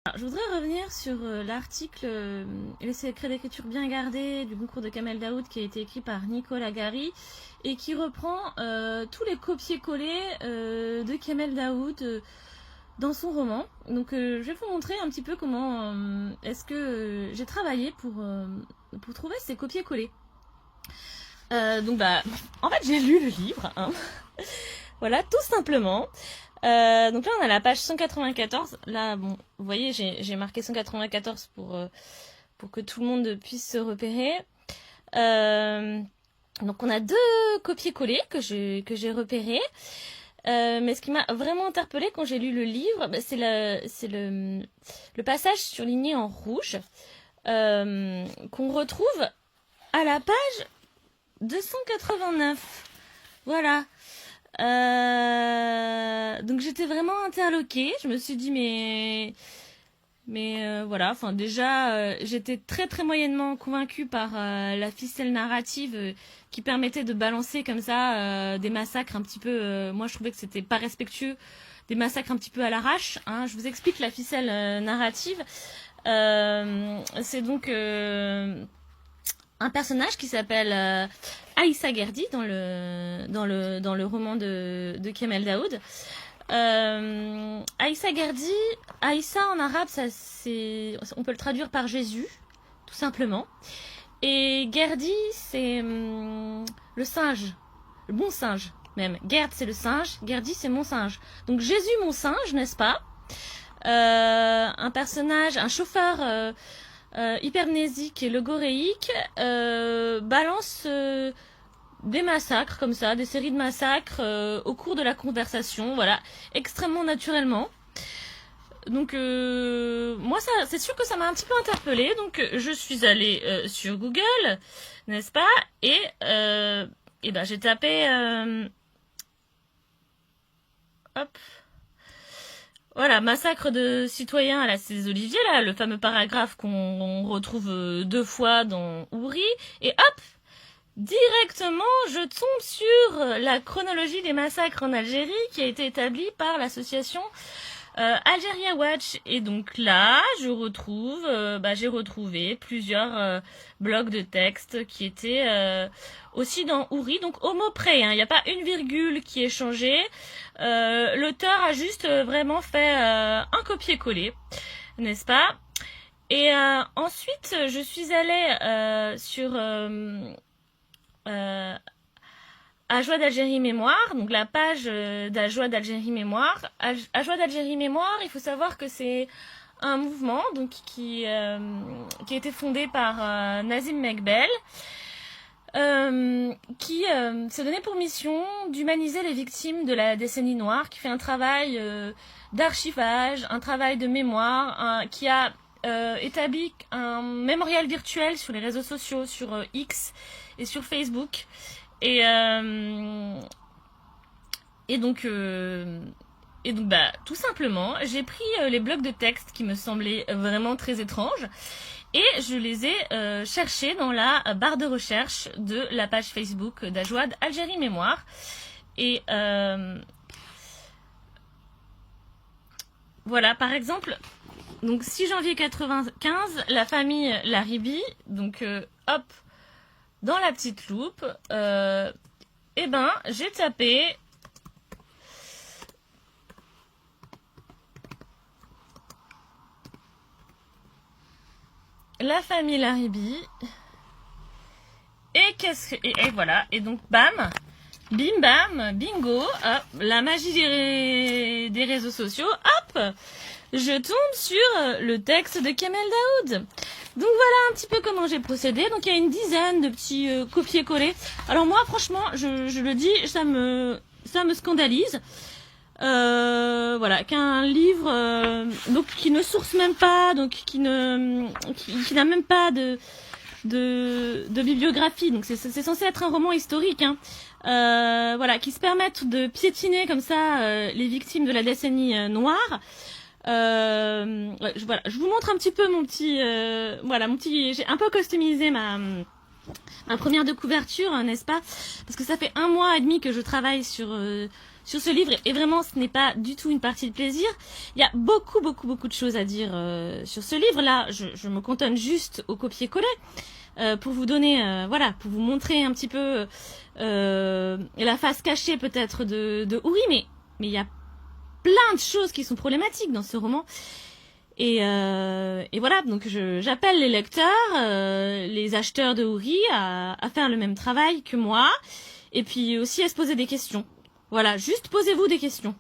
Alors, je voudrais revenir sur l'article Les secrets d'écriture bien gardés du concours de Kamel Daoud qui a été écrit par Nicolas Gary et qui reprend tous les copier-coller de Kamel Daoud dans son roman. Donc je vais vous montrer un petit peu comment est-ce que j'ai travaillé pour trouver ces copier-coller. En fait j'ai lu le livre, hein. Voilà, tout simplement. Donc là on a la page 194. Là bon, vous voyez j'ai marqué 194 pour que tout le monde puisse se repérer. Donc on a deux copier-coller que j'ai repérés. Mais ce qui m'a vraiment interpellée quand j'ai lu le livre, c'est le passage surligné en rouge qu'on retrouve à la page 289. Voilà. Donc j'étais vraiment interloquée. Je me suis dit voilà. Enfin déjà j'étais très très moyennement convaincue par la ficelle narrative qui permettait de balancer comme ça des massacres un petit peu. Moi je trouvais que c'était pas respectueux, des massacres un petit peu à l'arrache. Hein. Je vous explique la ficelle narrative. C'est donc un personnage qui s'appelle Aïssa Gerdi dans le roman de Kamel Daoud. Aïssa Gerdi, Aïssa en arabe, on peut le traduire par Jésus, tout simplement. Et Gerdi, c'est le singe, le bon singe même. Gerd, c'est le singe, Gerdi, c'est mon singe. Donc Jésus, mon singe, n'est-ce pas? Un personnage, un chauffeur hypermnésique et logoréique balance des massacres comme ça, des séries de massacres au cours de la conversation, voilà, extrêmement naturellement. Donc moi ça, c'est sûr que ça m'a un petit peu interpellée, donc je suis allée sur Google, n'est-ce pas, et j'ai tapé hop. Voilà, massacre de citoyens à la Cés Olivier, là, le fameux paragraphe qu'on retrouve deux fois dans Ouri, et hop, directement, je tombe sur la chronologie des massacres en Algérie qui a été établie par l'association Algeria Watch. Et donc là, j'ai retrouvé plusieurs blocs de texte qui étaient aussi dans Ouri, donc au mot près, hein, il n'y a pas une virgule qui est changée. L'auteur a juste vraiment fait un copier-coller, n'est-ce pas? Et ensuite, je suis allée sur Ajoie d'Algérie Mémoire, donc la page d'Ajoie d'Algérie Mémoire. Ajoie d'Algérie Mémoire, il faut savoir que c'est un mouvement donc qui a été fondé par Nazim Mekbel, qui s'est donné pour mission d'humaniser les victimes de la décennie noire, qui fait un travail d'archivage, un travail de mémoire, qui a établi un mémorial virtuel sur les réseaux sociaux, sur X et sur Facebook. Et donc tout simplement, j'ai pris les blocs de texte qui me semblaient vraiment très étranges et je les ai cherchés dans la barre de recherche de la page Facebook d'Ajouad Algérie Mémoire. Et voilà, par exemple, donc 6 janvier 95, la famille Laribi, donc hop, dans la petite loupe, j'ai tapé la famille Laribi et voilà, et donc bam, bim bam, bingo, hop, la magie des réseaux sociaux, hop, je tombe sur le texte de Kamel Daoud. Donc voilà un petit peu comment j'ai procédé. Donc il y a une dizaine de petits copier-coller. Alors moi franchement, je le dis, ça me scandalise. Voilà, qu'un livre donc qui ne source même pas, donc qui n'a même pas de bibliographie. Donc c'est censé être un roman historique, hein. Voilà, qui se permettent de piétiner comme ça les victimes de la décennie noire. Je vous montre un petit peu mon petit, j'ai un peu customisé ma première de couverture, n'est-ce pas? Parce que ça fait 1 mois et demi que je travaille sur sur ce livre, et vraiment ce n'est pas du tout une partie de plaisir. Il y a beaucoup de choses à dire sur ce livre. Là, je me cantonne juste au copier-coller pour vous donner, voilà, pour vous montrer un petit peu la face cachée peut-être de Uri, mais il y a plein de choses qui sont problématiques dans ce roman. Et voilà, donc j'appelle les lecteurs, les acheteurs de Uri à faire le même travail que moi, et puis aussi à se poser des questions. Voilà, juste posez-vous des questions.